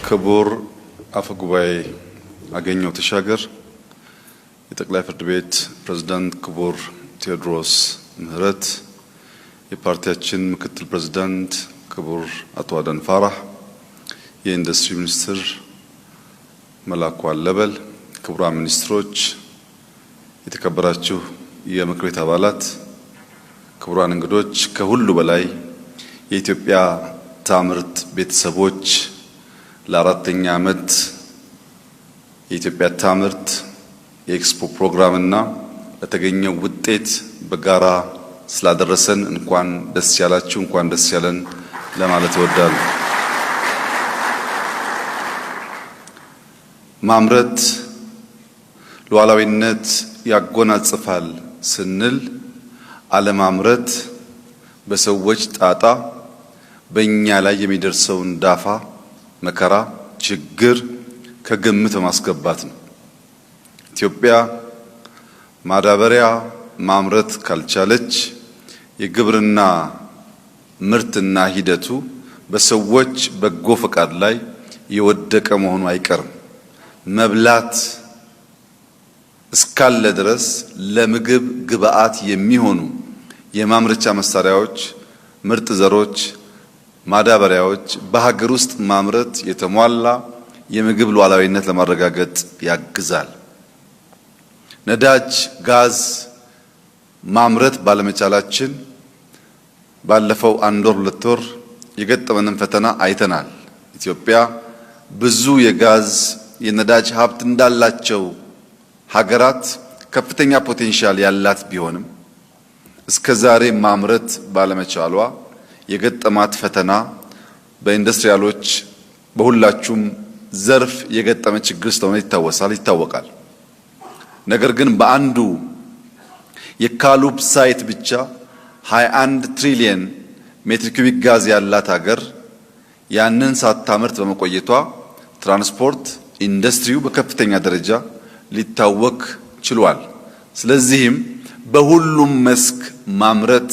ክቡር አፈ ጉባኤ አገኘሁ ተሻገር፣ የጠቅላይ ፍርድ ቤት ፕሬዝዳንት ክቡር ቴዎድሮስ ምህረት፣ የፓርቲያችን ምክትል ፕሬዝዳንት ክቡር አቶ አደን ፋራህ፣ የኢንዱስትሪ ሚኒስትር መላኩ አለበል፣ ክቡራን ሚኒስትሮች፣ የተከበራችሁ የምክር ቤት አባላት፣ ክቡራን እንግዶች፣ ከሁሉ በላይ የኢትዮጵያ ታምርት ቤተሰቦች ለአራተኛ ዓመት የኢትዮጵያ ታምርት የኤክስፖ ፕሮግራምና ለተገኘው ውጤት በጋራ ስላደረሰን እንኳን ደስ ያላችሁ፣ እንኳን ደስ ያለን ለማለት እወዳለሁ። ማምረት ሉዓላዊነት ያጎናጽፋል ስንል አለማምረት በሰዎች ጣጣ በእኛ ላይ የሚደርሰውን ዳፋ መከራ ችግር ከግምት በማስገባት ነው። ኢትዮጵያ ማዳበሪያ ማምረት ካልቻለች የግብርና ምርትና ሂደቱ በሰዎች በጎ ፈቃድ ላይ የወደቀ መሆኑ አይቀርም። መብላት እስካለ ድረስ ለምግብ ግብዓት የሚሆኑ የማምረቻ መሳሪያዎች፣ ምርጥ ዘሮች፣ ማዳበሪያዎች በሀገር ውስጥ ማምረት የተሟላ የምግብ ሉዓላዊነት ለማረጋገጥ ያግዛል። ነዳጅ፣ ጋዝ ማምረት ባለመቻላችን ባለፈው 1 ወር 2 ወር የገጠመንን ፈተና አይተናል። ኢትዮጵያ ብዙ የጋዝ የነዳጅ ሀብት እንዳላቸው ሀገራት ከፍተኛ ፖቴንሻል ያላት ቢሆንም እስከዛሬ ማምረት ባለመቻሏ የገጠማት ፈተና በኢንዱስትሪያሎች በሁላችሁም ዘርፍ የገጠመ ችግር ስለሆነ ይታወቃል። ነገር ግን በአንዱ የካሉብ ሳይት ብቻ 21 ትሪሊየን ሜትር ኩቢክ ጋዝ ያላት ሀገር ያንን ሳታመርት በመቆየቷ ትራንስፖርት ኢንዱስትሪው በከፍተኛ ደረጃ ሊታወክ ችሏል። ስለዚህም በሁሉም መስክ ማምረት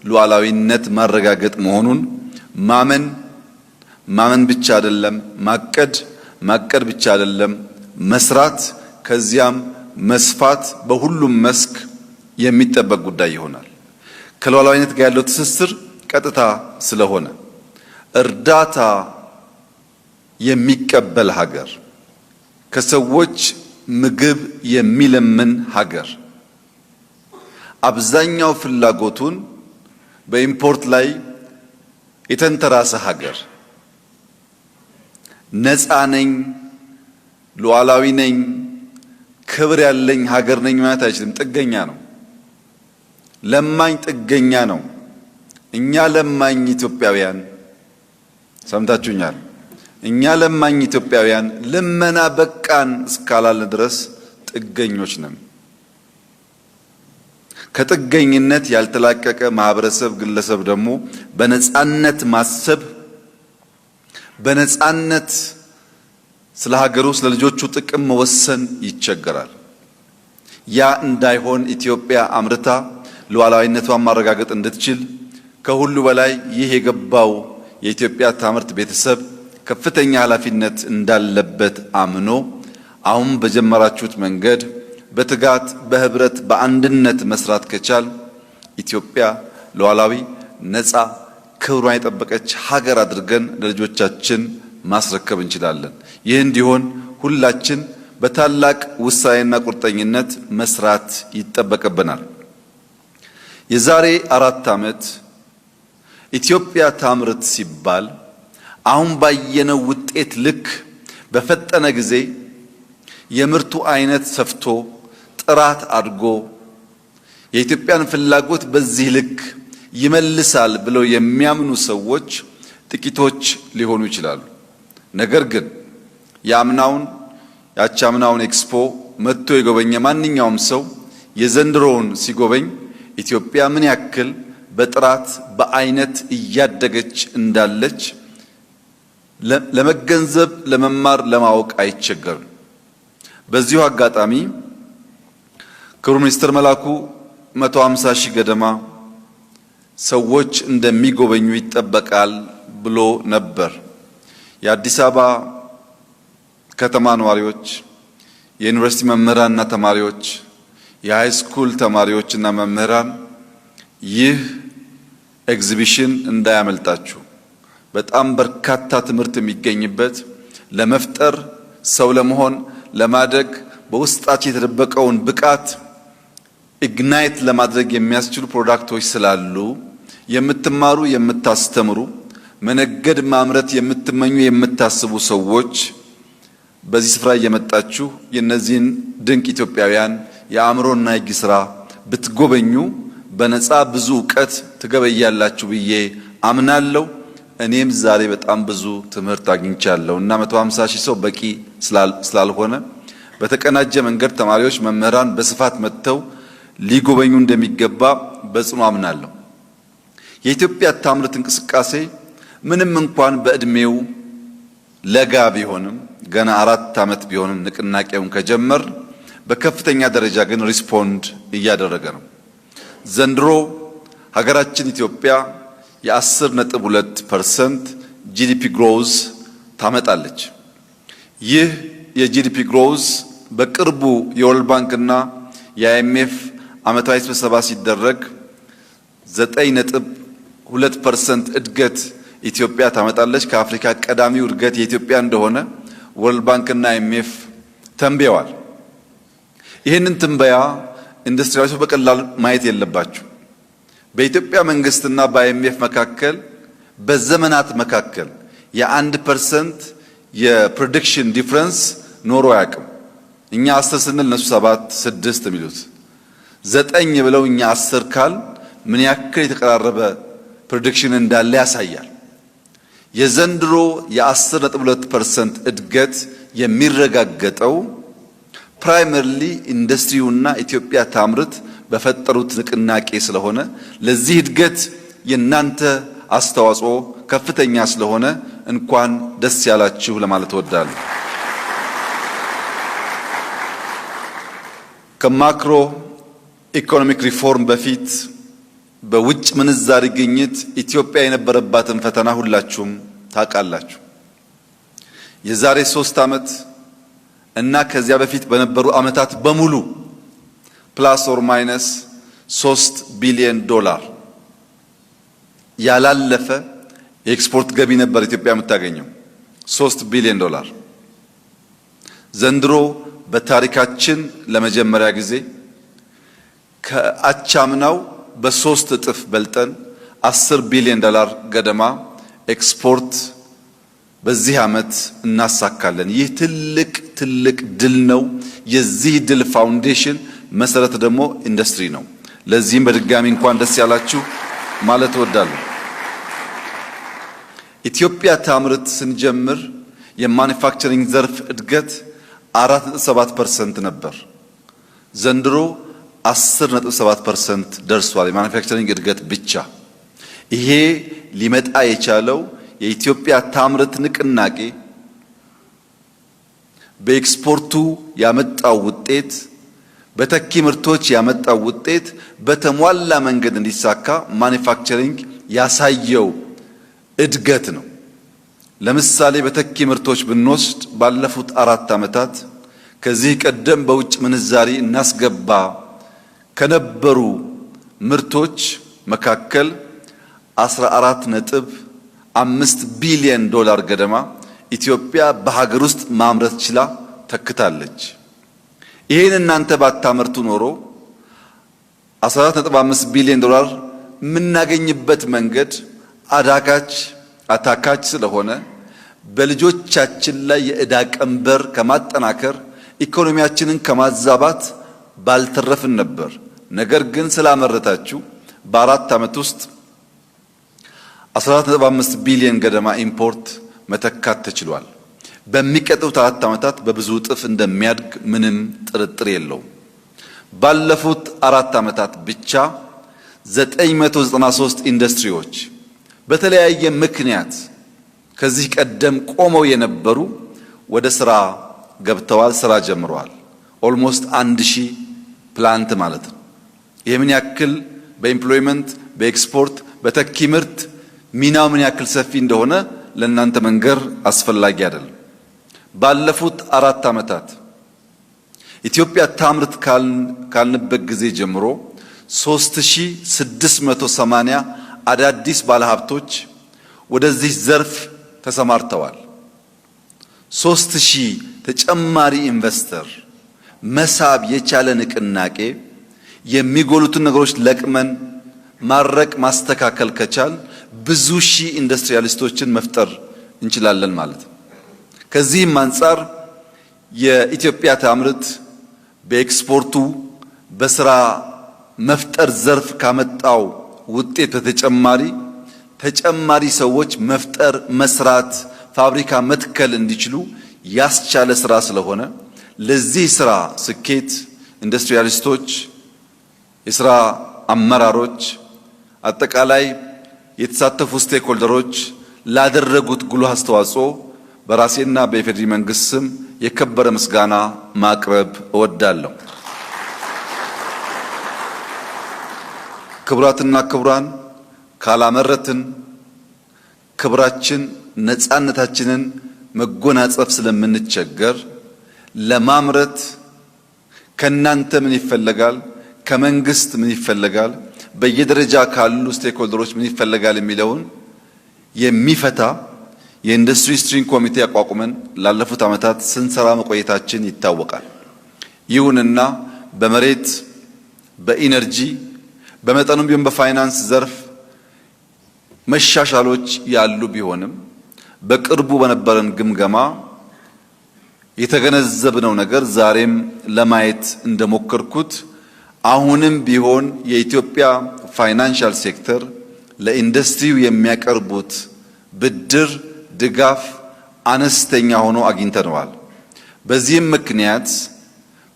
ሉዓላዊነት ማረጋገጥ መሆኑን ማመን ብቻ አይደለም፣ ማቀድ ብቻ አይደለም፣ መስራት ከዚያም መስፋት በሁሉም መስክ የሚጠበቅ ጉዳይ ይሆናል። ከሉዓላዊነት ጋር ያለው ትስስር ቀጥታ ስለሆነ እርዳታ የሚቀበል ሀገር፣ ከሰዎች ምግብ የሚለምን ሀገር፣ አብዛኛው ፍላጎቱን በኢምፖርት ላይ የተንተራሰ ሀገር፣ ነፃ ነኝ፣ ሉዓላዊ ነኝ፣ ክብር ያለኝ ሀገር ነኝ ማለት አይችልም። ጥገኛ ነው፣ ለማኝ ጥገኛ ነው። እኛ ለማኝ ኢትዮጵያውያን ሰምታችሁኛል። እኛ ለማኝ ኢትዮጵያውያን ልመና በቃን እስካላልን ድረስ ጥገኞች ነን። ከጥገኝነት ያልተላቀቀ ማህበረሰብ ግለሰብ ደግሞ በነጻነት ማሰብ በነጻነት ስለ ሀገሩ ስለ ልጆቹ ጥቅም መወሰን ይቸገራል። ያ እንዳይሆን ኢትዮጵያ አምርታ ሉዓላዊነቷን ማረጋገጥ እንድትችል ከሁሉ በላይ ይህ የገባው የኢትዮጵያ ታምርት ቤተሰብ ከፍተኛ ኃላፊነት እንዳለበት አምኖ አሁን በጀመራችሁት መንገድ በትጋት በህብረት በአንድነት መስራት ከቻል ኢትዮጵያ ሉዓላዊ ነፃ ክብሯን የጠበቀች ሀገር አድርገን ለልጆቻችን ማስረከብ እንችላለን። ይህ እንዲሆን ሁላችን በታላቅ ውሳኔና ቁርጠኝነት መስራት ይጠበቅብናል። የዛሬ 4 ዓመት ኢትዮጵያ ታምርት ሲባል አሁን ባየነው ውጤት ልክ በፈጠነ ጊዜ የምርቱ አይነት ሰፍቶ ጥራት አድጎ የኢትዮጵያን ፍላጎት በዚህ ልክ ይመልሳል ብለው የሚያምኑ ሰዎች ጥቂቶች ሊሆኑ ይችላሉ። ነገር ግን የአቻምናውን ኤክስፖ መጥቶ የጎበኘ ማንኛውም ሰው የዘንድሮውን ሲጎበኝ ኢትዮጵያ ምን ያክል በጥራት በአይነት እያደገች እንዳለች ለመገንዘብ ለመማር ለማወቅ አይቸገርም። በዚሁ አጋጣሚ ክቡር ሚኒስትር መላኩ 150 ሺህ ገደማ ሰዎች እንደሚጎበኙ ይጠበቃል ብሎ ነበር። የአዲስ አበባ ከተማ ነዋሪዎች፣ የዩኒቨርሲቲ መምህራንና ተማሪዎች፣ የሃይ ስኩል ተማሪዎችና መምህራን ይህ ኤግዚቢሽን እንዳያመልጣችሁ። በጣም በርካታ ትምህርት የሚገኝበት ለመፍጠር ሰው ለመሆን ለማደግ በውስጣችን የተደበቀውን ብቃት ኢግናይት ለማድረግ የሚያስችሉ ፕሮዳክቶች ስላሉ የምትማሩ የምታስተምሩ መነገድ ማምረት የምትመኙ የምታስቡ ሰዎች በዚህ ስፍራ እየመጣችሁ የነዚህን ድንቅ ኢትዮጵያውያን የአእምሮና የእጅ ስራ ብትጎበኙ በነፃ ብዙ ዕውቀት ትገበያላችሁ ብዬ አምናለሁ። እኔም ዛሬ በጣም ብዙ ትምህርት አግኝቻለሁ እና 150 ሺህ ሰው በቂ ስላልሆነ በተቀናጀ መንገድ ተማሪዎች፣ መምህራን በስፋት መጥተው ሊጎበኙ እንደሚገባ በጽኑ አምናለሁ። የኢትዮጵያ ታምርት እንቅስቃሴ ምንም እንኳን በእድሜው ለጋ ቢሆንም ገና 4 ዓመት ቢሆንም ንቅናቄውን ከጀመር በከፍተኛ ደረጃ ግን ሪስፖንድ እያደረገ ነው። ዘንድሮ ሀገራችን ኢትዮጵያ የ10.2% ጂዲፒ ግሮዝ ታመጣለች። ይህ የጂዲፒ ግሮዝ በቅርቡ የወርልድ ባንክና የአይኤምኤፍ ዓመታዊ ስብሰባ ሲደረግ 9.2% እድገት ኢትዮጵያ ታመጣለች። ከአፍሪካ ቀዳሚው እድገት የኢትዮጵያ እንደሆነ ወርልድ ባንክና አይኤምኤፍ ተንብየዋል። ይህንን ትንበያ ኢንዱስትሪያሎች በቀላሉ ማየት የለባቸው። በኢትዮጵያ መንግስትና በአይኤምኤፍ መካከል በዘመናት መካከል የ1% የፕሬዲክሽን ዲፍረንስ ኖሮ አያውቅም። እኛ 10 ስንል እነሱ 7 6 የሚሉት 9 ብለው እኛ 10 ካል ምን ያክል የተቀራረበ ፕሬዲክሽን እንዳለ ያሳያል። የዘንድሮ የ10.2% እድገት የሚረጋገጠው ፕራይመሪሊ ኢንዱስትሪውና ኢትዮጵያ ታምርት በፈጠሩት ንቅናቄ ስለሆነ ለዚህ እድገት የናንተ አስተዋጽኦ ከፍተኛ ስለሆነ እንኳን ደስ ያላችሁ ለማለት እወዳለሁ። ከማክሮ ኢኮኖሚክ ሪፎርም በፊት በውጭ ምንዛሪ ግኝት ኢትዮጵያ የነበረባትን ፈተና ሁላችሁም ታውቃላችሁ። የዛሬ 3 ዓመት እና ከዚያ በፊት በነበሩ ዓመታት በሙሉ ፕላስ ኦር ማይነስ $3 ቢሊዮን ያላለፈ የኤክስፖርት ገቢ ነበር ኢትዮጵያ የምታገኘው $3 ቢሊዮን። ዘንድሮ በታሪካችን ለመጀመሪያ ጊዜ ከአቻምናው በ3 እጥፍ በልጠን $10 ቢሊዮን ገደማ ኤክስፖርት በዚህ ዓመት እናሳካለን። ይህ ትልቅ ድል ነው። የዚህ ድል ፋውንዴሽን መሰረት ደግሞ ኢንዱስትሪ ነው። ለዚህም በድጋሚ እንኳን ደስ ያላችሁ ማለት እወዳለሁ። ኢትዮጵያ ታምርት ስንጀምር የማኑፋክቸሪንግ ዘርፍ እድገት 4.7% ነበር። ዘንድሮ 10.7% ደርሷል። የማኑፋክቸሪንግ እድገት ብቻ። ይሄ ሊመጣ የቻለው የኢትዮጵያ ታምርት ንቅናቄ በኤክስፖርቱ ያመጣው ውጤት፣ በተኪ ምርቶች ያመጣው ውጤት በተሟላ መንገድ እንዲሳካ ማኑፋክቸሪንግ ያሳየው እድገት ነው። ለምሳሌ በተኪ ምርቶች ብንወስድ ባለፉት 4 ዓመታት ከዚህ ቀደም በውጭ ምንዛሪ እናስገባ ከነበሩ ምርቶች መካከል 14.5 ቢሊዮን ዶላር ገደማ ኢትዮጵያ በሀገር ውስጥ ማምረት ችላ ተክታለች። ይሄን እናንተ ባታመርቱ ኖሮ 14.5 ቢሊዮን ዶላር የምናገኝበት መንገድ አታካች ስለሆነ በልጆቻችን ላይ የዕዳ ቀንበር ከማጠናከር ኢኮኖሚያችንን ከማዛባት ባልተረፍን ነበር። ነገር ግን ስላመረታችሁ በ4 ዓመት ውስጥ 14.5 ቢሊዮን ገደማ ኢምፖርት መተካት ተችሏል። በሚቀጥሉት 4 ዓመታት በብዙ እጥፍ እንደሚያድግ ምንም ጥርጥር የለውም። ባለፉት 4 ዓመታት ብቻ 993 ኢንዱስትሪዎች በተለያየ ምክንያት ከዚህ ቀደም ቆመው የነበሩ ወደ ስራ ገብተዋል፣ ስራ ጀምረዋል። ኦልሞስት 1000 ፕላንት ማለት ነው። ይሄ ምን ያክል በኤምፕሎይመንት በኤክስፖርት በተኪ ምርት ሚናው ምን ያክል ሰፊ እንደሆነ ለእናንተ መንገር አስፈላጊ አይደለም። ባለፉት 4 ዓመታት ኢትዮጵያ ታምርት ካልንበት ጊዜ ጀምሮ 3680 አዳዲስ ባለሀብቶች ወደዚህ ዘርፍ ተሰማርተዋል። 3000 ተጨማሪ ኢንቨስተር መሳብ የቻለ ንቅናቄ የሚጎሉትን ነገሮች ለቅመን ማረቅ ማስተካከል ከቻል ብዙ ሺህ ኢንዱስትሪያሊስቶችን መፍጠር እንችላለን ማለት ነው። ከዚህም አንፃር የኢትዮጵያ ታምርት በኤክስፖርቱ በስራ መፍጠር ዘርፍ ካመጣው ውጤት ተጨማሪ ሰዎች መፍጠር፣ መስራት፣ ፋብሪካ መትከል እንዲችሉ ያስቻለ ስራ ስለሆነ ለዚህ ስራ ስኬት ኢንዱስትሪያሊስቶች፣ የስራ አመራሮች፣ አጠቃላይ የተሳተፉ ስቴክሆልደሮች ላደረጉት ጉልህ አስተዋጽኦ በራሴና በኢፌዴሪ መንግስት ስም የከበረ ምስጋና ማቅረብ እወዳለሁ። ክቡራትና ክቡራን፣ ካላመረትን ክብራችን ነፃነታችንን መጎናጸፍ ስለምንቸገር ለማምረት ከናንተ ምን ይፈለጋል፣ ከመንግስት ምን ይፈለጋል፣ በየደረጃ ካሉ ስቴክሆልደሮች ምን ይፈለጋል የሚለውን የሚፈታ የኢንዱስትሪ ስትሪንግ ኮሚቴ አቋቁመን ላለፉት ዓመታት ስንሰራ መቆየታችን ይታወቃል። ይሁንና በመሬት በኢነርጂ በመጠኑም ቢሆን በፋይናንስ ዘርፍ መሻሻሎች ያሉ ቢሆንም በቅርቡ በነበረን ግምገማ የተገነዘብነው ነገር ዛሬም ለማየት እንደሞከርኩት አሁንም ቢሆን የኢትዮጵያ ፋይናንሻል ሴክተር ለኢንዱስትሪው የሚያቀርቡት ብድር ድጋፍ አነስተኛ ሆኖ አግኝተነዋል። በዚህም ምክንያት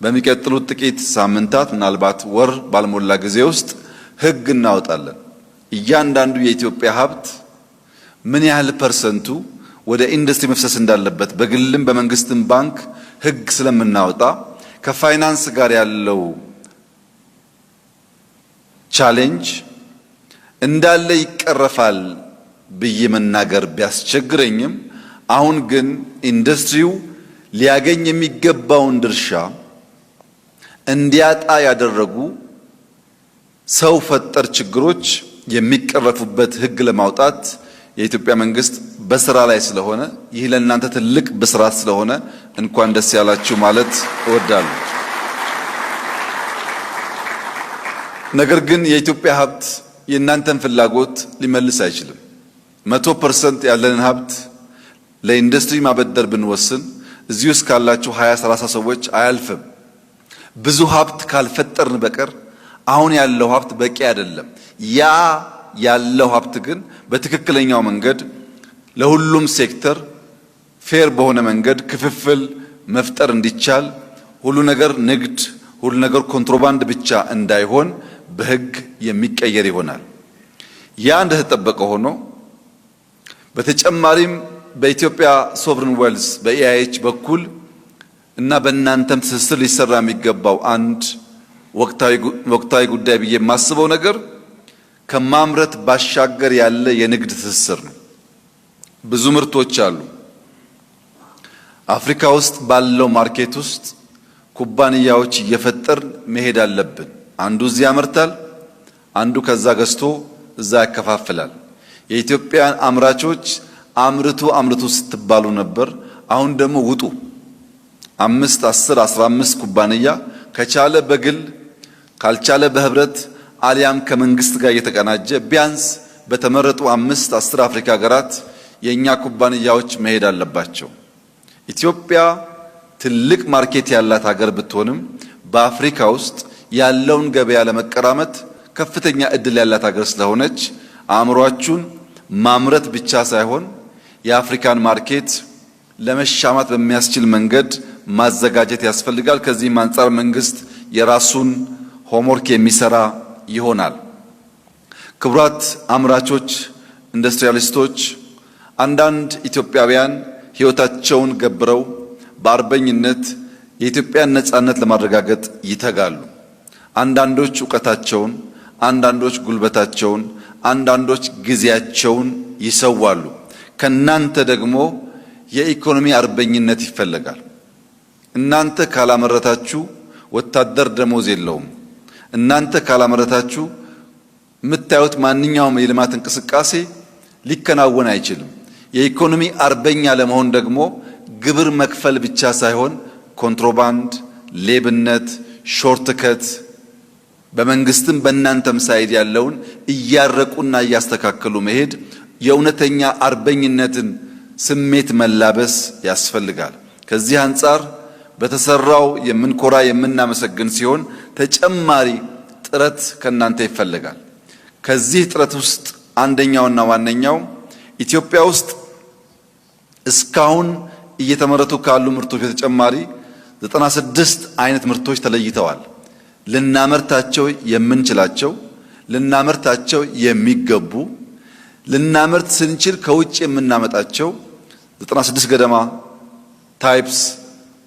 በሚቀጥሉት ጥቂት ሳምንታት ምናልባት ወር ባልሞላ ጊዜ ውስጥ ሕግ እናወጣለን። እያንዳንዱ የኢትዮጵያ ሀብት ምን ያህል ፐርሰንቱ ወደ ኢንዱስትሪ መፍሰስ እንዳለበት በግልም በመንግስትም ባንክ ሕግ ስለምናወጣ ከፋይናንስ ጋር ያለው ቻሌንጅ እንዳለ ይቀረፋል ብዬ መናገር ቢያስቸግረኝም አሁን ግን ኢንዱስትሪው ሊያገኝ የሚገባውን ድርሻ እንዲያጣ ያደረጉ ሰው ፈጠር ችግሮች የሚቀረፉበት ሕግ ለማውጣት የኢትዮጵያ መንግስት በስራ ላይ ስለሆነ ይህ ለእናንተ ትልቅ ብስራት ስለሆነ እንኳን ደስ ያላችሁ ማለት እወዳለሁ። ነገር ግን የኢትዮጵያ ሀብት የእናንተን ፍላጎት ሊመልስ አይችልም። 100% ያለንን ሀብት ለኢንዱስትሪ ማበደር ብንወስን እዚህ ውስጥ ካላችሁ 20-30 ሰዎች አያልፍም። ብዙ ሀብት ካልፈጠርን በቀር አሁን ያለው ሀብት በቂ አይደለም። ያ ያለው ሀብት ግን በትክክለኛው መንገድ ለሁሉም ሴክተር ፌር በሆነ መንገድ ክፍፍል መፍጠር እንዲቻል ሁሉ ነገር ንግድ፣ ሁሉ ነገር ኮንትሮባንድ ብቻ እንዳይሆን በሕግ የሚቀየር ይሆናል። ያ እንደተጠበቀ ሆኖ በተጨማሪም በኢትዮጵያ ሶቨሬን ዌልዝ በኢአይኤች በኩል እና በእናንተም ትስስር ሊሰራ የሚገባው አንድ ወቅታዊ ጉዳይ ብዬ የማስበው ነገር ከማምረት ባሻገር ያለ የንግድ ትስስር ነው። ብዙ ምርቶች አሉ። አፍሪካ ውስጥ ባለው ማርኬት ውስጥ ኩባንያዎች እየፈጠር መሄድ አለብን። አንዱ እዚህ ያመርታል፣ አንዱ ከዛ ገዝቶ እዛ ያከፋፍላል። የኢትዮጵያን አምራቾች አምርቱ ስትባሉ ነበር። አሁን ደግሞ ውጡ 5፣ 10፣ 15 ኩባንያ ከቻለ በግል ካልቻለ በህብረት አሊያም ከመንግስት ጋር እየተቀናጀ ቢያንስ በተመረጡ 5፣ 10 አፍሪካ ሀገራት የኛ ኩባንያዎች መሄድ አለባቸው። ኢትዮጵያ ትልቅ ማርኬት ያላት ሀገር ብትሆንም በአፍሪካ ውስጥ ያለውን ገበያ ለመቀራመት ከፍተኛ እድል ያላት ሀገር ስለሆነች አእምሯችሁን ማምረት ብቻ ሳይሆን የአፍሪካን ማርኬት ለመሻማት በሚያስችል መንገድ ማዘጋጀት ያስፈልጋል። ከዚህም አንጻር መንግስት የራሱን ሆምወርክ የሚሰራ ይሆናል። ክቡራት አምራቾች፣ ኢንዱስትሪያሊስቶች፣ አንዳንድ ኢትዮጵያውያን ህይወታቸውን ገብረው በአርበኝነት የኢትዮጵያን ነጻነት ለማረጋገጥ ይተጋሉ። አንዳንዶች ዕውቀታቸውን፣ አንዳንዶች ጉልበታቸውን፣ አንዳንዶች ጊዜያቸውን ይሰዋሉ። ከናንተ ደግሞ የኢኮኖሚ አርበኝነት ይፈልጋል። እናንተ ካላመረታችሁ ወታደር ደሞዝ የለውም። እናንተ ካላመረታችሁ የምታዩት ማንኛውም የልማት እንቅስቃሴ ሊከናወን አይችልም። የኢኮኖሚ አርበኛ ለመሆን ደግሞ ግብር መክፈል ብቻ ሳይሆን ኮንትሮባንድ፣ ሌብነት፣ ሾርትከት በመንግስትም በእናንተም ሳይድ ያለውን እያረቁና እያስተካከሉ መሄድ የእውነተኛ አርበኝነትን ስሜት መላበስ ያስፈልጋል። ከዚህ አንጻር በተሰራው የምንኮራ የምናመሰግን ሲሆን ተጨማሪ ጥረት ከናንተ ይፈልጋል። ከዚህ ጥረት ውስጥ አንደኛውና ዋነኛው ኢትዮጵያ ውስጥ እስካሁን እየተመረቱ ካሉ ምርቶች በተጨማሪ 96 አይነት ምርቶች ተለይተዋል። ልናመርታቸው የምንችላቸው፣ ልናመርታቸው የሚገቡ፣ ልናመርት ስንችል ከውጭ የምናመጣቸው 96 ገደማ ታይፕስ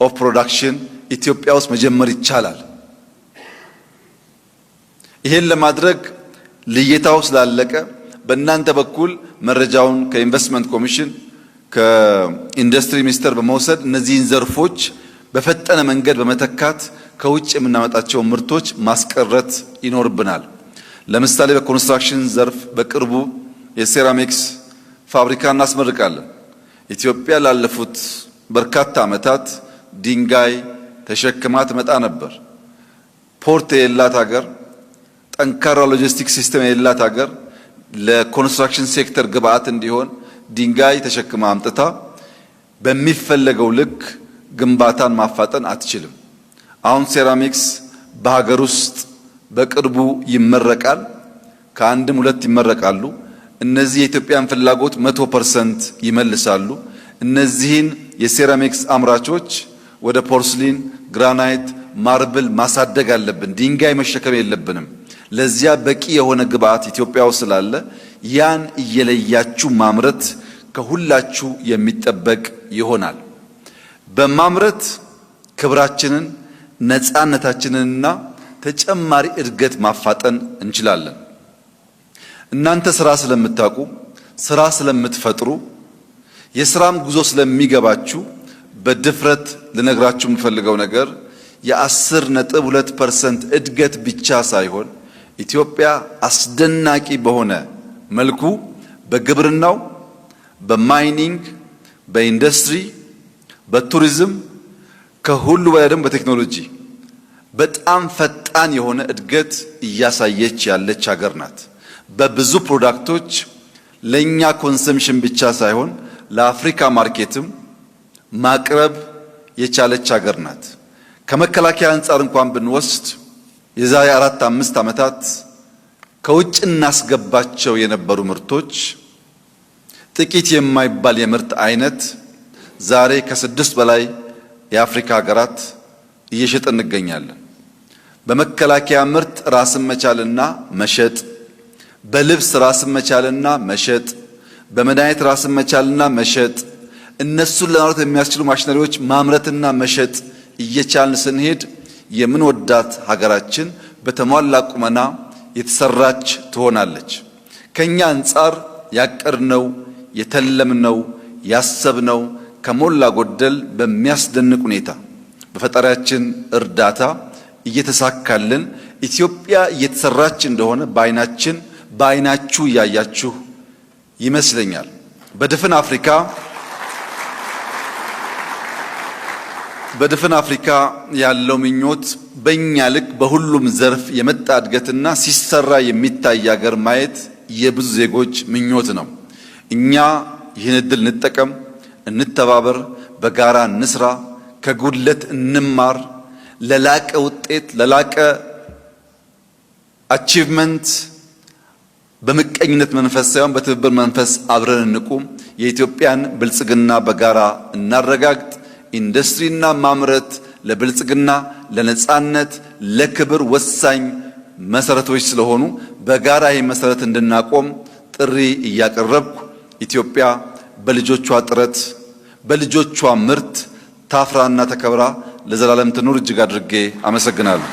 ኦፍ ፕሮዳክሽን ኢትዮጵያ ውስጥ መጀመር ይቻላል። ይሄን ለማድረግ ልየታው ስላለቀ በእናንተ በኩል መረጃውን ከኢንቨስትመንት ኮሚሽን ከኢንዱስትሪ ሚኒስቴር በመውሰድ እነዚህን ዘርፎች በፈጠነ መንገድ በመተካት ከውጭ የምናመጣቸው ምርቶች ማስቀረት ይኖርብናል። ለምሳሌ በኮንስትራክሽን ዘርፍ በቅርቡ የሴራሚክስ ፋብሪካ እናስመርቃለን። ኢትዮጵያ ላለፉት በርካታ ዓመታት ድንጋይ ተሸክማ ትመጣ ነበር። ፖርት የሌላት ሀገር፣ ጠንካራ ሎጂስቲክስ ሲስተም የሌላት ሀገር ለኮንስትራክሽን ሴክተር ግብአት እንዲሆን ድንጋይ ተሸክማ አምጥታ በሚፈለገው ልክ ግንባታን ማፋጠን አትችልም። አሁን ሴራሚክስ በሀገር ውስጥ በቅርቡ ይመረቃል። ከአንድም ሁለት ይመረቃሉ። እነዚህ የኢትዮጵያን ፍላጎት 100% ይመልሳሉ። እነዚህን የሴራሚክስ አምራቾች ወደ ፖርስሊን፣ ግራናይት፣ ማርብል ማሳደግ አለብን። ድንጋይ መሸከም የለብንም። ለዚያ በቂ የሆነ ግብአት ኢትዮጵያ ውስጥ ስላለ ያን እየለያችሁ ማምረት ከሁላችሁ የሚጠበቅ ይሆናል። በማምረት ክብራችንን፣ ነፃነታችንንና ተጨማሪ እድገት ማፋጠን እንችላለን። እናንተ ስራ ስለምታውቁ፣ ስራ ስለምትፈጥሩ፣ የስራም ጉዞ ስለሚገባችሁ በድፍረት ልነግራችሁ የምፈልገው ነገር የ10.2% እድገት ብቻ ሳይሆን ኢትዮጵያ አስደናቂ በሆነ መልኩ በግብርናው፣ በማይኒንግ፣ በኢንዱስትሪ፣ በቱሪዝም ከሁሉ በላይ ደግሞ በቴክኖሎጂ በጣም ፈጣን የሆነ እድገት እያሳየች ያለች ሀገር ናት። በብዙ ፕሮዳክቶች ለኛ ኮንሰምሽን ብቻ ሳይሆን ለአፍሪካ ማርኬትም ማቅረብ የቻለች ሀገር ናት። ከመከላከያ አንጻር እንኳን ብንወስድ የዛሬ 4-5 ዓመታት ከውጭ እናስገባቸው የነበሩ ምርቶች ጥቂት የማይባል የምርት አይነት ዛሬ ከ6 በላይ የአፍሪካ ሀገራት እየሸጥን እንገኛለን። በመከላከያ ምርት ራስን መቻልና መሸጥ፣ በልብስ ራስን መቻልና መሸጥ፣ በመድኃኒት ራስን መቻልና መሸጥ፣ እነሱን ለማምረት የሚያስችሉ ማሽነሪዎች ማምረትና መሸጥ እየቻልን ስንሄድ የምንወዳት ሀገራችን በተሟላ ቁመና የተሰራች ትሆናለች። ከኛ አንጻር ያቀድነው የተለምነው ያሰብነው ከሞላ ጎደል በሚያስደንቅ ሁኔታ በፈጣሪያችን እርዳታ እየተሳካልን ኢትዮጵያ እየተሰራች እንደሆነ በአይናችሁ ያያችሁ ይመስለኛል። በድፍን አፍሪካ ያለው ምኞት በእኛ ልክ በሁሉም ዘርፍ የመጣ እድገትና ሲሰራ የሚታይ ሀገር ማየት የብዙ ዜጎች ምኞት ነው። እኛ ይህን እድል እንጠቀም፣ እንተባበር፣ በጋራ እንስራ፣ ከጉድለት እንማር፣ ለላቀ ውጤት ለላቀ አቺቭመንት በምቀኝነት መንፈስ ሳይሆን በትብብር መንፈስ አብረን እንቁም። የኢትዮጵያን ብልጽግና በጋራ እናረጋግጥ። ኢንዱስትሪና ማምረት ለብልጽግና፣ ለነጻነት፣ ለክብር ወሳኝ መሰረቶች ስለሆኑ በጋራ ይህን መሰረት እንድናቆም ጥሪ እያቀረብኩ ኢትዮጵያ በልጆቿ ጥረት በልጆቿ ምርት ታፍራና ተከብራ ለዘላለም ትኑር። እጅግ አድርጌ አመሰግናለሁ።